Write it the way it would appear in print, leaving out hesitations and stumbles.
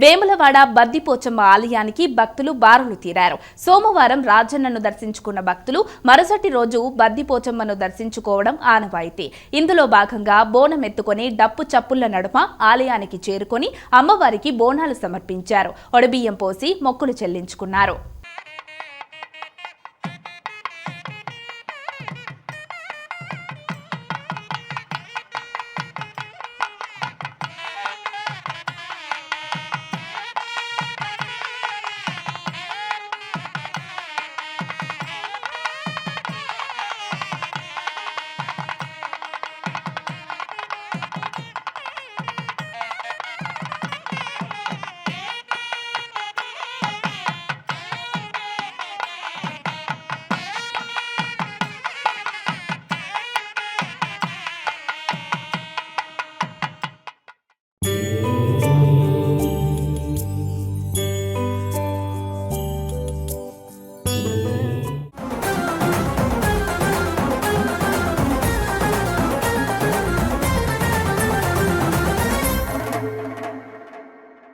వేములవాడ బద్దిపోచమ్మ ఆలయానికి భక్తులు బారులు తీరారు. సోమవారం రాజన్నను దర్శించుకున్న భక్తులు మరుసటి రోజు బద్దిపోచమ్మను దర్శించుకోవడం ఆనవాయితీ. ఇందులో భాగంగా బోనం ఎత్తుకొని డప్పు చప్పుళ్ల నడుమ ఆలయానికి చేరుకొని అమ్మవారికి బోనాలు సమర్పించారు. ఒడిబియ్యం పోసి మొక్కులు చెల్లించుకున్నారు.